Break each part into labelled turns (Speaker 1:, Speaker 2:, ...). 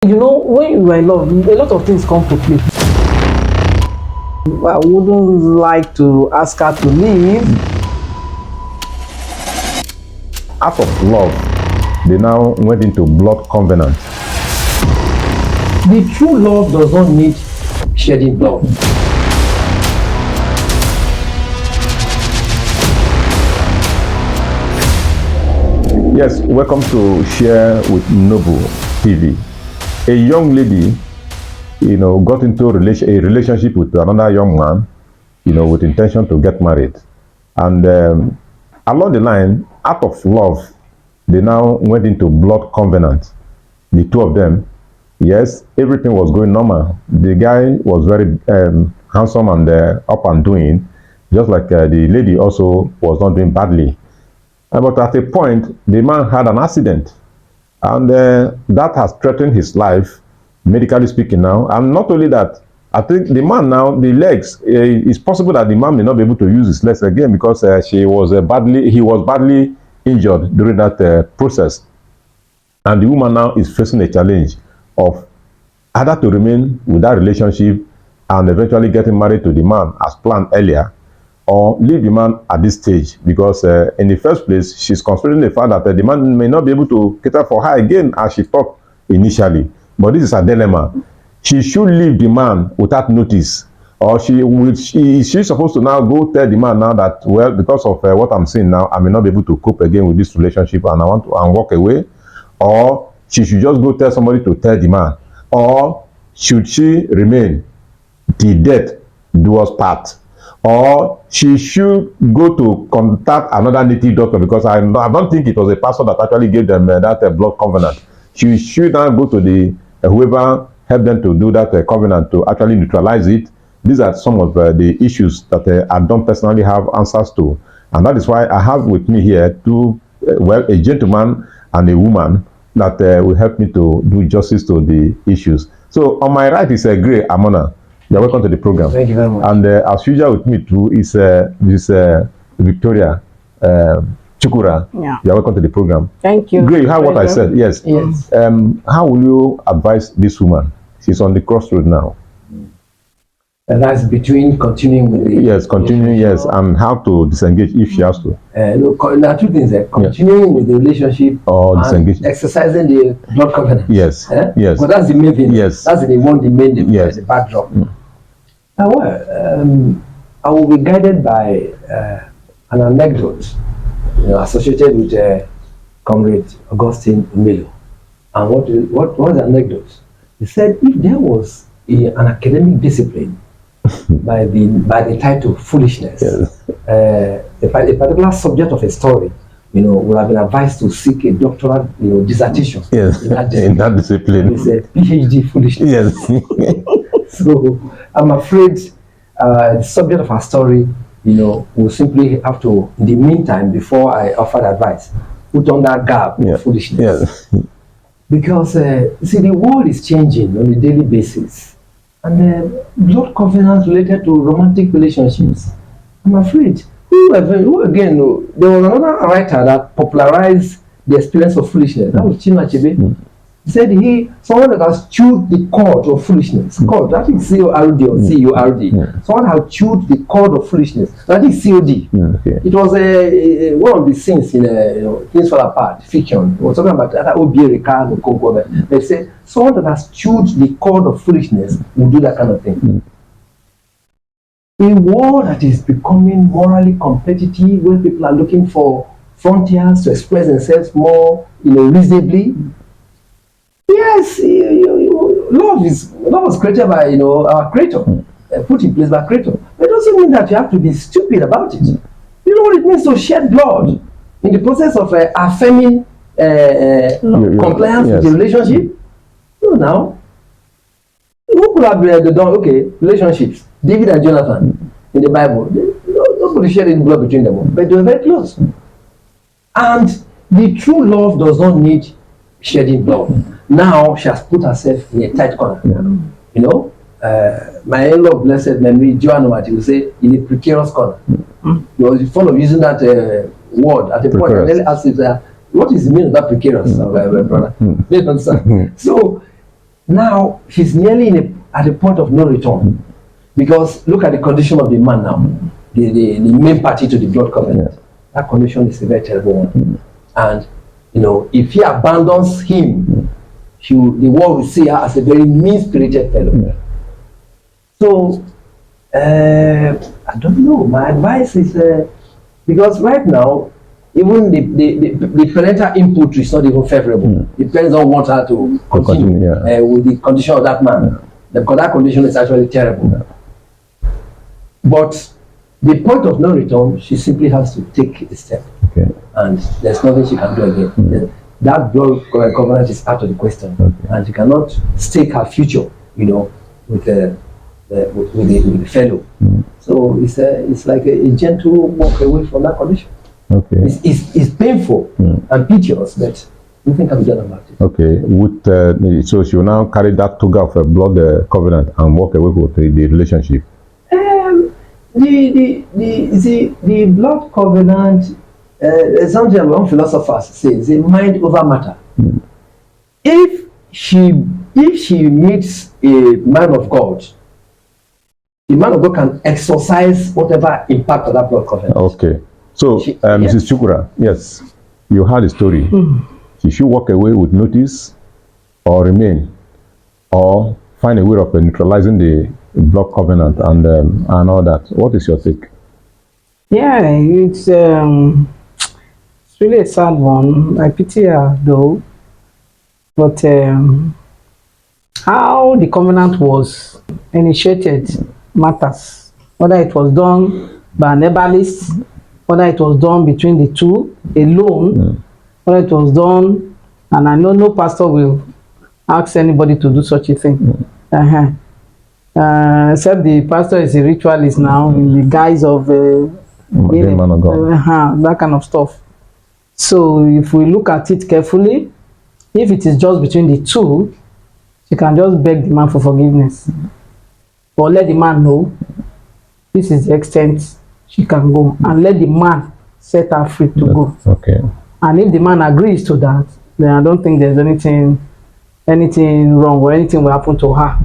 Speaker 1: You know, when you are in love, a lot of things come to play. I wouldn't like to ask her to leave.
Speaker 2: Out of love, they now went into blood covenant.
Speaker 3: The true love does not need shedding blood.
Speaker 2: Yes, welcome to Share with Noble TV. A young lady, got into a relationship with another young man, with intention to get married. And along the line, out of love, they now went into blood covenant. The two of them, yes, everything was going normal. The guy was very handsome and up and doing, just like the lady also was not doing badly. But at a point, the man had an accident, and that has threatened his life, medically speaking now. And not only that, I think the man now, the legs, it's possible that the man may not be able to use his legs again because he was badly injured during that process. And the woman now is facing a challenge of either to remain with that relationship and eventually getting married to the man as planned earlier, or leave the man at this stage, because in the first place, she's considering the fact that the man may not be able to cater for her again as she thought initially. But this is a dilemma. She should leave the man without notice, or is she supposed to now go tell the man now that, well, because of what I'm seeing now, I may not be able to cope again with this relationship and I want to walk away? Or she should just go tell somebody to tell the man? Or should she remain till death do us part? Or she should go to contact another native doctor, because I don't think it was a pastor that actually gave them that blood covenant. She should now go to the whoever helped them to do that covenant to actually neutralize it. These are some of the issues that I don't personally have answers to, and that is why I have with me here a gentleman and a woman that will help me to do justice to the issues. So on my right is Gray Amona. You're welcome to the program.
Speaker 3: Thank you very much.
Speaker 2: And as usual with me too is Victoria Chukura.
Speaker 1: Yeah.
Speaker 2: You're welcome to the program.
Speaker 1: Thank you.
Speaker 2: Great, you heard what I said. Yes.
Speaker 3: Yes.
Speaker 2: How will you advise this woman? She's on the crossroad now.
Speaker 3: And that's between continuing with the...
Speaker 2: Yes, continuing, yes, and how to disengage if she has to.
Speaker 3: Look, there are two things there. Continuing with the relationship
Speaker 2: or
Speaker 3: and
Speaker 2: disengage.
Speaker 3: exercising the blood covenant.
Speaker 2: Yes. Yes.
Speaker 3: But that's the main thing.
Speaker 2: Yes.
Speaker 3: That's the backdrop. I will be guided by an anecdote associated with Comrade Augustine Milo. And what was the anecdote? He said if there was an academic discipline by the title foolishness,
Speaker 2: Yes.
Speaker 3: a particular subject of a story, would have been advised to seek a doctoral, dissertation.
Speaker 2: Yes. In that discipline.
Speaker 3: It's a PhD foolishness.
Speaker 2: Yes.
Speaker 3: So I'm afraid the subject of our story, will simply have to, in the meantime, before I offer advice, put on that gap of foolishness.
Speaker 2: Yes.
Speaker 3: Because the world is changing on a daily basis, and blood covenants related to romantic relationships, I'm afraid. Who again? There was another writer that popularized the experience of foolishness. That was Chinua Achebe. He said someone that has chewed the cord of foolishness. Cord, that is C-O-R-D or C-U-R-D. Someone has chewed the cord of foolishness. That is C-O-D.
Speaker 2: Okay.
Speaker 3: It was one of the scenes in Things Fall Apart fiction. It was talking about that Obi. They say someone that has chewed the cord of foolishness will do that kind of thing. A world that is becoming morally competitive, where people are looking for frontiers to express themselves more, reasonably. Yes, love was created by our creator, put in place by creator. But it doesn't mean that you have to be stupid about it. You know what it means to shed blood in the process of affirming compliance with the relationship? No, now. Who could have done relationships? David and Jonathan in the Bible. Nobody shared any blood between them, but they were very close. And the true love does not need shedding blood. Now she has put herself in a tight corner. My in-law, blessed memory, Joanna Martin, will say in a precarious corner. He was fond of using that word at a point. I really asked him, what is the meaning of that precarious, brother? So now she's nearly at a point of no return. Because look at the condition of the man now, the main party to the blood covenant. That condition is a very terrible one. And if he abandons him, the world will see her as a very mean-spirited fellow. So I don't know. My advice is because right now, even the parental input is not even favorable. It depends on what her to continue with the condition of that man. Because that condition is actually terrible. But the point of no return, she simply has to take a step. And there's nothing she can do again. That blood covenant is out of the question. And she cannot stake her future, with the fellow. So it's like a gentle walk away from that condition. It's painful and piteous, but nothing can be done about it.
Speaker 2: So she will now carry that toga of a blood covenant and walk away with the relationship.
Speaker 3: The blood covenant, something one philosopher says, a mind over matter. If she meets a man of God, the man of God can exercise whatever impact of that blood covenant.
Speaker 2: So, Mrs. Chukura, yes, you heard the story. She should walk away with notice, or remain, or find a way of neutralizing the blood covenant and all that. What is your take?
Speaker 1: Yeah, it's really a sad one. I pity her though. But how the covenant was initiated matters. Whether it was done by an herbalist, whether it was done between the two alone, whether it was done, and I know no pastor will ask anybody to do such a thing. Except the pastor is a ritualist now in the guise of being
Speaker 2: man of God.
Speaker 1: That kind of stuff. So if we look at it carefully, if it is just between the two, she can just beg the man for forgiveness, or let the man know this is the extent she can go, and let the man set her free to go. And if the man agrees to that, then I don't think there's anything wrong or anything will happen to her.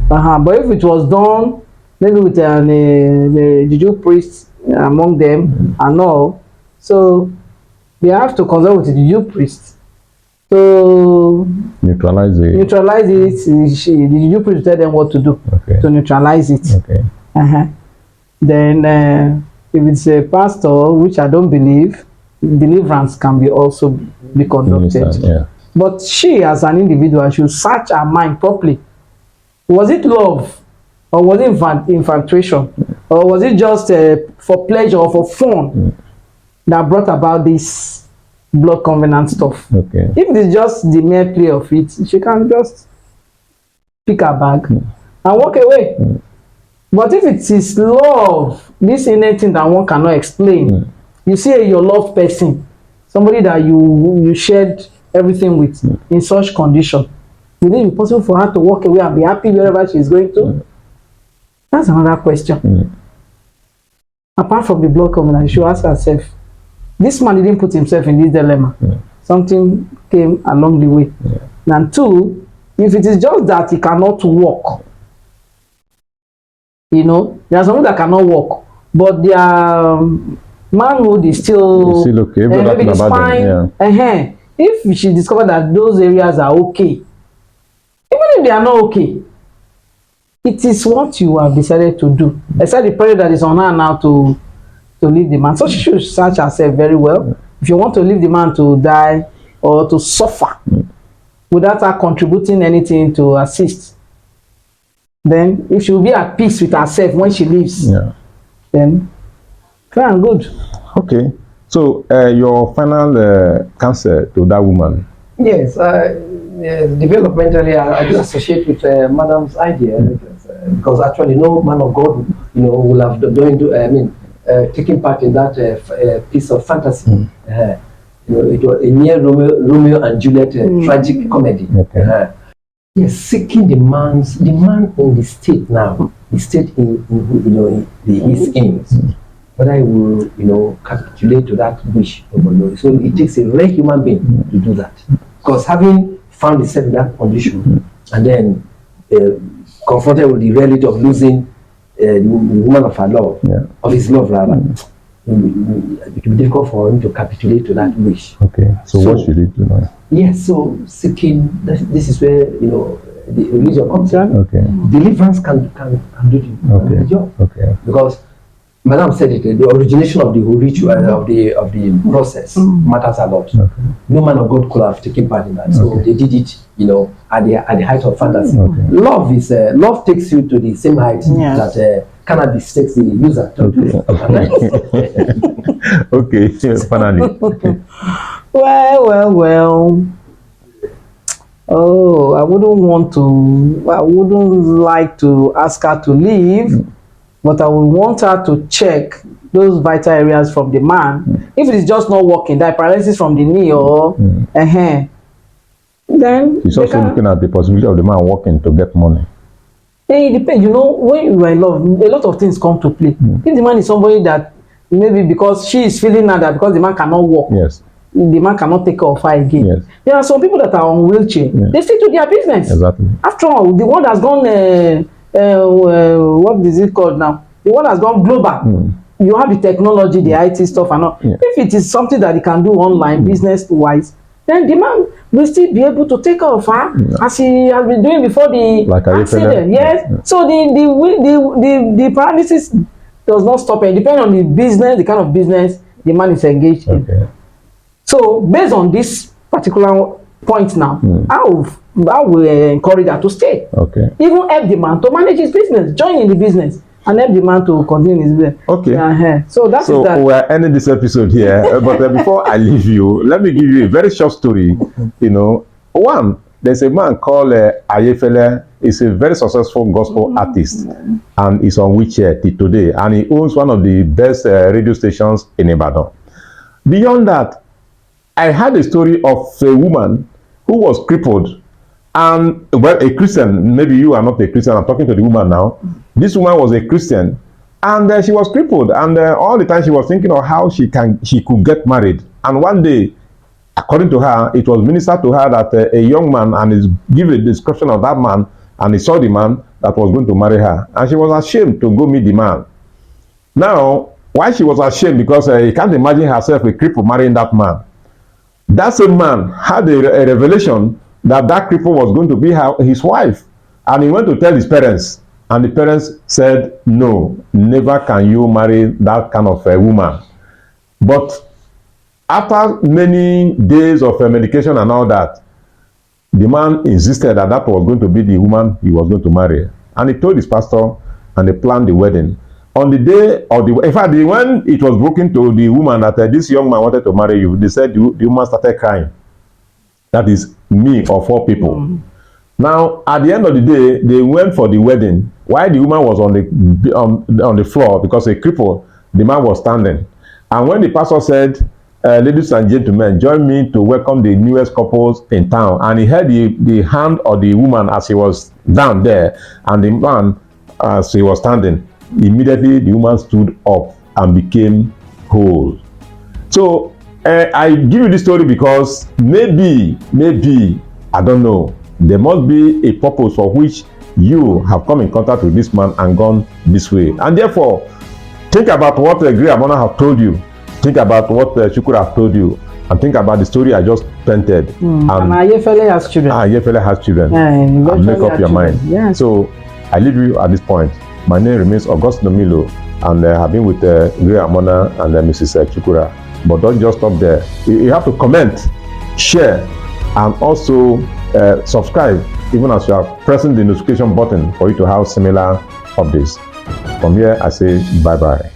Speaker 1: But if it was done maybe with the juju priest among them and all, so they have to consult with the juju priest to neutralize it. The juju priest tell them what to do to neutralize it. Then if it's a pastor, which I don't believe, deliverance can be also be conducted. But she, as an individual, should search her mind properly. Was it love, or was it infatuation, or was it just for pleasure or for fun that brought about this blood covenant stuff? If it's just the mere play of it, she can just pick her bag and walk away. But if it is love, this innate thing that one cannot explain, you see your loved person, somebody that you shared everything with, in such condition, will it be possible for her to walk away and be happy wherever she is going to? That's another question. Apart from the blood covenant, she should ask herself, this man didn't put himself in this dilemma. Something came along the way. And two, if it is just that he cannot walk, there are some that cannot walk, but their manhood is still
Speaker 2: okay.
Speaker 1: Maybe the spine. If she discovered that those areas are okay, even if they are not okay, it is what you have decided to do. Except the prayer that is on her now to leave the man. So she should search herself very well. If you want to leave the man to die or to suffer without her contributing anything to assist, then if she will be at peace with herself when she leaves, then fair and good.
Speaker 3: So your final counsel to that woman? Yes, developmentally, I do associate with Madam's idea because actually no man of God, will have taking part in that piece of fantasy. It was a near Romeo and Juliet tragic comedy. Yes, seeking the man in the state now, the state in his aims. Whether I will, capitulate to that wish. So it takes a rare human being to do that. Because having found itself in that condition, and then confronted with the reality of losing the woman of her love, of his love rather, it will be difficult for him to capitulate to that wish.
Speaker 2: Okay. So what should he do now?
Speaker 3: Yes, so seeking, this is where, the religion comes in.
Speaker 2: Okay.
Speaker 3: Deliverance can do the job.
Speaker 2: Okay.
Speaker 3: Because Madam said it, the origination of the ritual of the process matters a lot. Okay. No man of God could have taken part in that. So they did it, at the height of fantasy. Okay. Love is love takes you to the same height that cannabis takes the user to.
Speaker 2: Okay, finally.
Speaker 1: Well. Oh, I wouldn't like to ask her to leave, but I would want her to check those vital areas from the man. If it is just not working, that paralysis from the knee or then
Speaker 2: she's also looking at the possibility of the man working to get money.
Speaker 1: It depends. When you are in love, a lot of things come to play. If the man is somebody that maybe because she is feeling now that because the man cannot walk, the man cannot take care of her again. Yes. There are some people that are on wheelchair. They stick to their business.
Speaker 2: Exactly.
Speaker 1: After all, the one that's gone, what is it called now? The one that's gone global. You have the technology, the IT stuff and all. If it is something that he can do online, business-wise, then the man will still be able to take care of her as he has been doing before the accident. Yes. So the paralysis does not stop it. Depending on the business, the kind of business the man is engaged in. So based on this particular point now, I will encourage her to stay. Even help the man to manage his business, join in the business, and help the man to continue his business. So is that.
Speaker 2: We are ending this episode here, but before I leave you, let me give you a very short story. One, there's a man called Ayefele. He's a very successful gospel artist, and he's on wheelchair till today, and he owns one of the best radio stations in Ibadan. Beyond that, I had a story of a woman who was crippled, and a Christian. Maybe you are not a Christian. I'm talking to the woman now. This woman was a Christian, and she was crippled, and all the time she was thinking of how she could get married. And one day, according to her, it was ministered to her that a young man, and is given a description of that man, and he saw the man that was going to marry her, and she was ashamed to go meet the man. Now, why she was ashamed? Because you can't imagine herself a cripple marrying that man. That same man had a revelation that cripple was going to be his wife, and he went to tell his parents, and the parents said, no, never can you marry that kind of a woman. But after many days of medication and all that, the man insisted that was going to be the woman he was going to marry, and he told his pastor, and they planned the wedding. On the day of in fact, when it was broken to the woman that this young man wanted to marry you, they said the woman started crying. That is me of all people. Now, at the end of the day, they went for the wedding. While the woman was on the floor because a cripple, the man was standing. And when the pastor said, ladies and gentlemen, join me to welcome the newest couples in town, and he held the hand of the woman as he was down there, and the man as he was standing. Immediately the woman stood up and became whole. So I give you this story because maybe I don't know, there must be a purpose for which you have come in contact with this man and gone this way. And therefore, think about what Great Amona have told you, think about what Shukura have told you, and think about the story I just painted.
Speaker 1: And Ayefele has children.
Speaker 2: Ayefele has children. And make up your mind.
Speaker 1: Yeah.
Speaker 2: So I leave you at this point. My name remains Augustino Milo, and I have been with Great Amona and Mrs. Chukura. But don't just stop there. You have to comment, share, and also subscribe, even as you are pressing the notification button for you to have similar updates. From here, I say bye-bye.